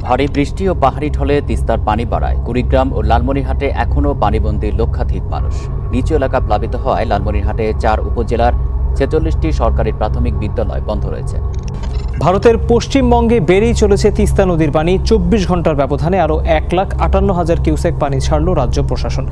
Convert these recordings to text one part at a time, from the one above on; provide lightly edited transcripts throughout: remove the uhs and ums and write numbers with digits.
ভারী বৃষ্টি ও পাহাড়ি ঢলে তিস্তার পানি বাড়ায় কুড়িগ্রাম ও লালমনিরহাটে এখনও পানিবন্দী লক্ষাধিক মানুষ। নিচু এলাকা প্লাবিত হওয়ায় লালমনিরহাটে 4 উপজেলার 46টি সরকারি প্রাথমিক বিদ্যালয় বন্ধ রয়েছে। ভারতের পশ্চিমবঙ্গে বেড়েই চলেছে তিস্তা নদীর পানি। 24 ঘন্টার ব্যবধানে আরও 1,58,000 কিউসেক পানি ছাড়ল রাজ্য প্রশাসন।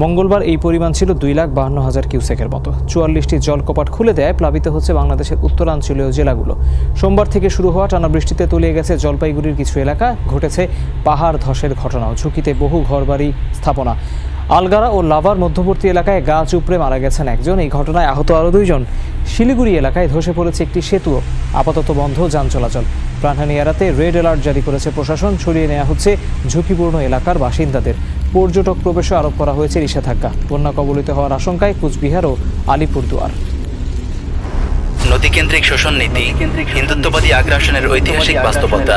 মঙ্গলবার এই পরিমাণ ছিল 2,52,000 কিউসেকের মতো। 44টি জলকপাট খুলে দেয় প্লাবিত হচ্ছে বাংলাদেশের উত্তরাঞ্চলীয় জেলাগুলো। সোমবার থেকে শুরু হওয়া টানা বৃষ্টিতে তলিয়ে গেছে জলপাইগুড়ির কিছু এলাকা। ঘটেছে পাহাড় ধসের ঘটনাও, ঝুঁকিতে বহু ঘরবাড়ি স্থাপনা। আলগারা ও লাভার মধ্যবর্তী এলাকায় গাছ উপড়ে মারা গেছেন একজন। এই ঘটনায় আহত আরও 2 জন। শিলিগুড়ি এলাকায় ধসে পড়েছে একটি সেতুও, আপাতত বন্ধ যান চলাচল। প্রাণহানি এড়াতে রেড অ্যালার্ট জারি করেছে প্রশাসন। সরিয়ে নেওয়া হচ্ছে ঝুঁকিপূর্ণ এলাকার বাসিন্দাদের। পর্যটক প্রবেশে আরোপ করা হয়েছে নিষেধাজ্ঞা। বন্যা কবলিত হওয়ার আশঙ্কায় কুচবিহার ও আলিপুরদুয়ার। নদীকেন্দ্রিক শোষণ নীতি, হিন্দুত্ববাদী আগ্রাসনের ঐতিহাসিক বাস্তবতা।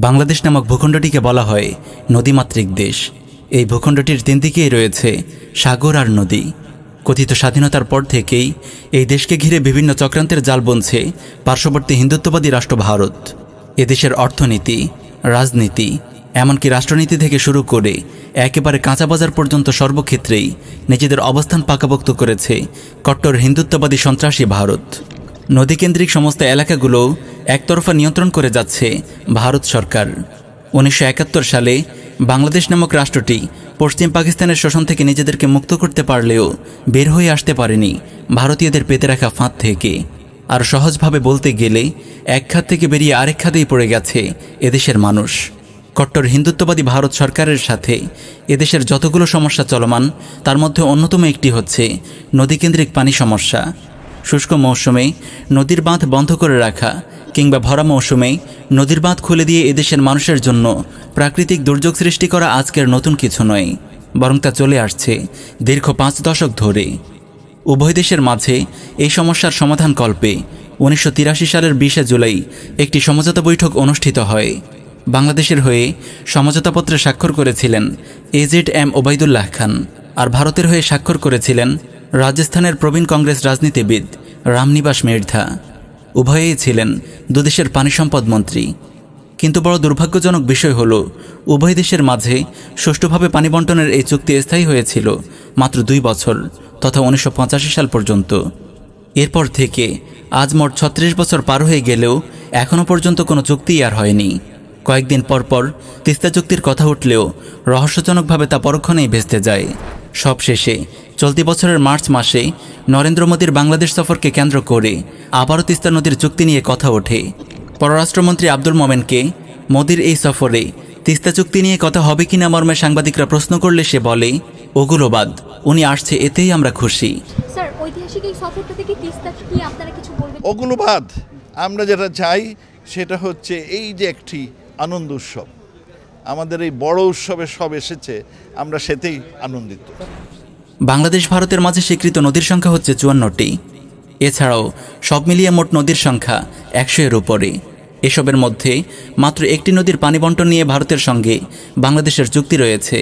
বাংলাদেশ নামক ভূখণ্ডটিকে বলা হয় নদীমাতৃক দেশ। এই ভূখণ্ডটির 3 দিকেই রয়েছে সাগর আর নদী। কথিত স্বাধীনতার পর থেকেই এই দেশকে ঘিরে বিভিন্ন চক্রান্তের জাল বুনছে পার্শ্ববর্তী হিন্দুত্ববাদী রাষ্ট্র ভারত। এদেশের অর্থনীতি, রাজনীতি, এমনকি রাষ্ট্রনীতি থেকে শুরু করে একেবারে কাঁচা বাজার পর্যন্ত সর্বক্ষেত্রেই নিজেদের অবস্থান পাকাপোক্ত করেছে কট্টর হিন্দুত্ববাদী সন্ত্রাসী ভারত। নদীকেন্দ্রিক সমস্ত এলাকাগুলো একতরফা নিয়ন্ত্রণ করে যাচ্ছে ভারত সরকার। 1971 সালে বাংলাদেশ নামক রাষ্ট্রটি পশ্চিম পাকিস্তানের শোষণ থেকে নিজেদেরকে মুক্ত করতে পারলেও বের হয়ে আসতে পারেনি ভারতীয়দের পেতে রাখা ফাঁদ থেকে। আর সহজভাবে বলতে গেলে এক খাত থেকে বেরিয়ে আরেক খাতেই পড়ে গেছে এদেশের মানুষ। কট্টর হিন্দুত্ববাদী ভারত সরকারের সাথে এদেশের যতগুলো সমস্যা চলমান, তার মধ্যে অন্যতম একটি হচ্ছে নদীকেন্দ্রিক পানি সমস্যা। শুষ্ক মৌসুমে নদীর বাঁধ বন্ধ করে রাখা কিংবা ভরা মৌসুমে নদীর বাঁধ খুলে দিয়ে এদেশের মানুষের জন্য প্রাকৃতিক দুর্যোগ সৃষ্টি করা আজকের নতুন কিছু নয়, বরং তা চলে আসছে দীর্ঘ 5 দশক ধরে। উভয় দেশের মাঝে এই সমস্যার সমাধানকল্পে 1983 সালের 20 জুলাই একটি সমঝোতা বৈঠক অনুষ্ঠিত হয়। বাংলাদেশের হয়ে সমঝোতাপত্রে স্বাক্ষর করেছিলেন AZM ওবায়দুল্লাহ খান, আর ভারতের হয়ে স্বাক্ষর করেছিলেন রাজস্থানের প্রবীণ কংগ্রেস রাজনীতিবিদ রামনিবাস মির্ধা। উভয়েই ছিলেন দুদেশের পানি সম্পদ মন্ত্রী। কিন্তু বড় দুর্ভাগ্যজনক বিষয় হল, উভয় দেশের মাঝে সুষ্ঠুভাবে পানি বণ্টনের এই চুক্তি স্থায়ী হয়েছিল মাত্র 2 বছর, তথা 1985 সাল পর্যন্ত। এরপর থেকে আজ মোট 36 বছর পার হয়ে গেলেও এখনও পর্যন্ত কোনো চুক্তিই আর হয়নি। কয়েকদিন পরপর তিস্তা চুক্তির কথা উঠলেও রহস্যজনকভাবে তা পরক্ষণেই ভেস্তে যায়। সবশেষে চলতি বছরের মার্চ মাসে নরেন্দ্র মোদীর বাংলাদেশ সফরকে কেন্দ্র করে আবারও তিস্তা নদীর চুক্তি নিয়ে কথা ওঠে। পররাষ্ট্রমন্ত্রী আব্দুল মোমেনকে মোদীর এই সফরে তিস্তা চুক্তি নিয়ে কথা হবে কিনা মর্মে সাংবাদিকরা প্রশ্ন করলে সে বলে, ওগুলো বাদ, উনি আসছে এতেই আমরা খুশি। স্যার, ঐতিহাসিক এই সফরটা থেকে তিস্তা কি আপনারা কিছু বলবেন? ওগুলো বাদ, আমরা যেটা চাই সেটা হচ্ছে এই যে একটি আনন্দ উৎসব, আমাদের এই বড় উৎসবে সব এসেছে, আমরা সেতেই আনন্দিত। বাংলাদেশ ভারতের মাঝে স্বীকৃত নদীর সংখ্যা হচ্ছে 54টি। এছাড়াও সব মিলিয়ে মোট নদীর সংখ্যা 100-এর উপরে। এসবের মধ্যে মাত্র একটি নদীর পানি বণ্টন নিয়ে ভারতের সঙ্গে বাংলাদেশের চুক্তি রয়েছে,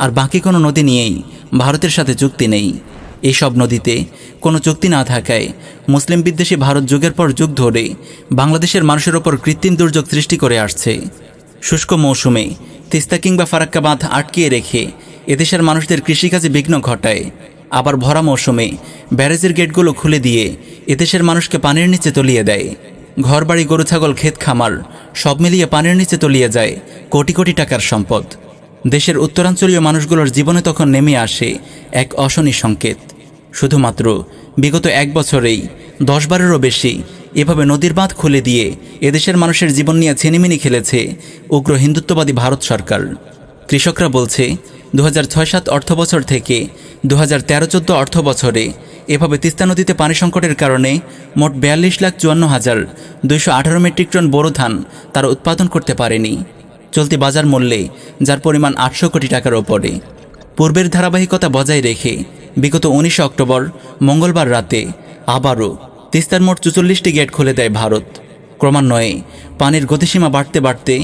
আর বাকি কোনো নদী নিয়েই ভারতের সাথে চুক্তি নেই। এইসব নদীতে কোনো চুক্তি না থাকায় মুসলিম বিদ্বেষী ভারত যুগের পর যুগ ধরে বাংলাদেশের মানুষের ওপর কৃত্রিম দুর্যোগ সৃষ্টি করে আসছে। শুষ্ক মৌসুমে তিস্তা কিংবা ফারাক্কা বাঁধ আটকিয়ে রেখে এদেশের মানুষদের কৃষিকাজে বিঘ্ন ঘটায়। আবার ভরা মৌসুমে ব্যারেজের গেটগুলো খুলে দিয়ে এদেশের মানুষকে পানির নিচে তলিয়ে দেয়। ঘরবাড়ি, গরু ছাগল, ক্ষেত খামার সব মিলিয়ে পানির নিচে তলিয়ে যায় কোটি কোটি টাকার সম্পদ। দেশের উত্তরাঞ্চলীয় মানুষগুলোর জীবনে তখন নেমে আসে এক অশনি সংকেত। শুধুমাত্র বিগত 1 বছরেই 10 বারেরও বেশি এভাবে নদীর বাঁধ খুলে দিয়ে এদেশের মানুষের জীবন নিয়ে ছিনিমিনি খেলেছে উগ্র হিন্দুত্ববাদী ভারত সরকার। কৃষকরা বলছে 2006-07 অর্থবছর থেকে 2013-14 অর্থ বছরে এভাবে তিস্তা নদীতে পানি সংকটের কারণে মোট 42,54,218 মেট্রিক টন বোরো ধান তারা উৎপাদন করতে পারেনি, চলতি বাজার মূল্যে, যার পরিমাণ 800 কোটি টাকার ওপরে। পূর্বের ধারাবাহিকতা বজায় রেখে বিগত 19 অক্টোবর মঙ্গলবার রাতে আবারও তিস্তার মোট 44টি গেট খুলে দেয় ভারত। ক্রমান্বয়ে পানির গতিসীমা বাড়তে বাড়তে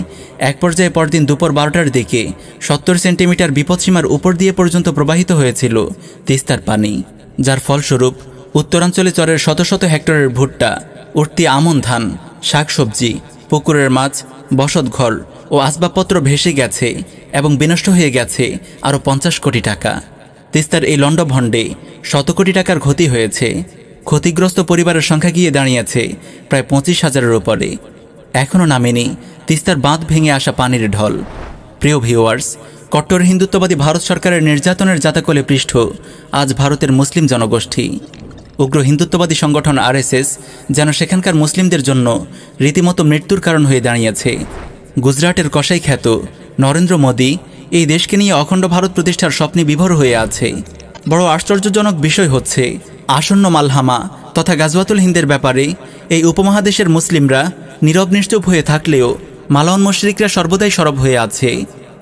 এক পর্যায়ে পরদিন দুপুর 12টার দিকে 70 সেন্টিমিটার বিপদসীমার উপর দিয়ে পর্যন্ত প্রবাহিত হয়েছিল তিস্তার পানি, যার ফলস্বরূপ উত্তরাঞ্চলে চরের শত শত হেক্টরের ভুট্টা, উঠতি আমন ধান শাকসবজি, পুকুরের মাছ, বসতঘর ও আসবাবপত্র ভেসে গেছে এবং বিনষ্ট হয়ে গেছে আরও 50 কোটি টাকা। তিস্তার এই লণ্ডভণ্ডে 100 কোটি টাকার ক্ষতি হয়েছে। ক্ষতিগ্রস্ত পরিবারের সংখ্যা গিয়ে দাঁড়িয়েছে প্রায় 25,000-এর উপরে। এখনও নামেনি তিস্তার বাঁধ ভেঙে আসা পানির ঢল। প্রিয় ভিউয়ার্স, কট্টর হিন্দুত্ববাদী ভারত সরকারের নির্যাতনের জাতাকলে পৃষ্ঠ আজ ভারতের মুসলিম জনগোষ্ঠী। উগ্র হিন্দুত্ববাদী সংগঠন RSS যেন সেখানকার মুসলিমদের জন্য রীতিমতো মৃত্যুর কারণ হয়ে দাঁড়িয়েছে। গুজরাটের কসাই খ্যাত নরেন্দ্র মোদী এই দেশকে নিয়ে অখণ্ড ভারত প্রতিষ্ঠার স্বপ্নে বিভোর হয়ে আছে। বড় আশ্চর্যজনক বিষয় হচ্ছে, আসন্ন মালহামা তথা গাজওয়াতুল হিন্দের ব্যাপারে এই উপমহাদেশের মুসলিমরা নীরব নিশ্চুপ হয়ে থাকলেও মালাউন মুশরিকরা সর্বদাই সরব হয়ে আছে।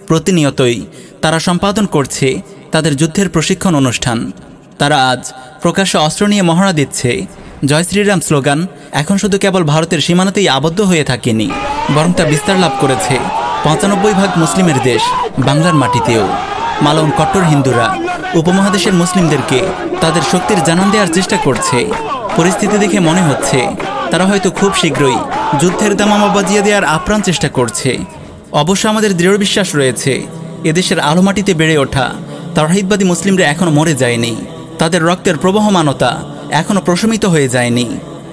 প্রতিনিয়তই তারা সম্পাদন করছে তাদের যুদ্ধের প্রশিক্ষণ অনুষ্ঠান। তারা আজ প্রকাশ্যে অস্ত্র নিয়ে মহড়া দিচ্ছে। জয় শ্রীরাম স্লোগান এখন শুধু কেবল ভারতের সীমানাতেই আবদ্ধ হয়ে থাকেনি, বরং তা বিস্তার লাভ করেছে 95% মুসলিমের দেশ বাংলার মাটিতেও। মালাউন কট্টর হিন্দুরা উপমহাদেশের মুসলিমদেরকে তাদের শক্তির জানান দেওয়ার চেষ্টা করছে। পরিস্থিতি দেখে মনে হচ্ছে তারা হয়তো খুব শীঘ্রই যুদ্ধের দামামা বাজিয়ে দেওয়ার আপ্রাণ চেষ্টা করছে। অবশ্য আমাদের দৃঢ় বিশ্বাস রয়েছে, এদেশের আলো মাটিতে বেড়ে ওঠা তাওহীদবাদী মুসলিমরা এখনও মরে যায়নি। তাদের রক্তের প্রবাহমানতা এখনও প্রশমিত হয়ে যায়নি।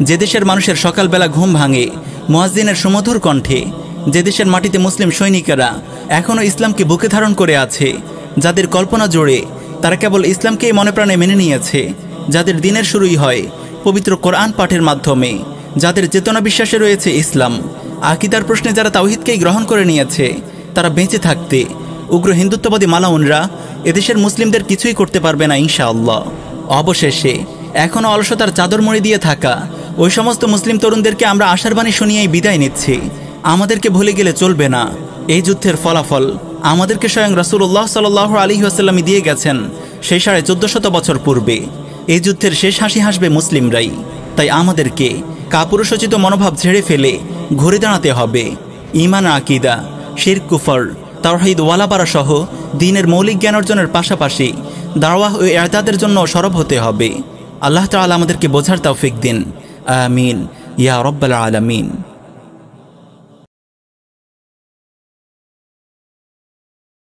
যে দেশের মানুষের সকালবেলা ঘুম ভাঙে মুয়াজ্জিনের সুমধুর কণ্ঠে, যে দেশের মাটিতে মুসলিম সৈনিকেরা এখনও ইসলামকে বুকে ধারণ করে আছে, যাদের কল্পনা জোড়ে তারা কেবল ইসলামকেই মনে প্রাণে মেনে নিয়েছে, যাদের দিনের শুরুই হয় পবিত্র কোরআন পাঠের মাধ্যমে, যাদের চেতনা বিশ্বাসে রয়েছে ইসলাম, আকিদার প্রশ্নে যারা তাওহীদকেই গ্রহণ করে নিয়েছে, তারা বেঁচে থাকতে উগ্র হিন্দুত্ববাদী মালাউনরা এদেশের মুসলিমদের কিছুই করতে পারবে না ইনশাআল্লাহ। অবশেষে এখনও অলসতার চাদর মুড়ি দিয়ে থাকা ওই সমস্ত মুসলিম তরুণদেরকে আমরা আশার বাণী শুনিয়েই বিদায় নিচ্ছি। আমাদেরকে ভুলে গেলে চলবে না। এই যুদ্ধের ফলাফল আমাদেরকে স্বয়ং রাসূলুল্লাহ সাল্লাল্লাহু আলাইহি ওয়াসাল্লাম দিয়ে গেছেন সেই 1450 বছর পূর্বে। এই যুদ্ধের শেষ হাসি হাসবে মুসলিমরাই। তাই আমাদেরকে কাপুরুষোচিত মনোভাব ছেড়ে ফেলে ঘুরে দাঁড়াতে হবে। ঈমান, আকিদা, শিরক, কুফর, তাওহীদ ওয়ালাপারা সহ দ্বীনের মৌলিক জ্ঞান অর্জনের পাশাপাশি দাওয়াহ ও ইরশাদের জন্য সরব হতে হবে। আল্লাহ তাআলা আমাদেরকে বোঝার তৌফিক দিন। আমিন ইয়া রাব্বাল আলামিন।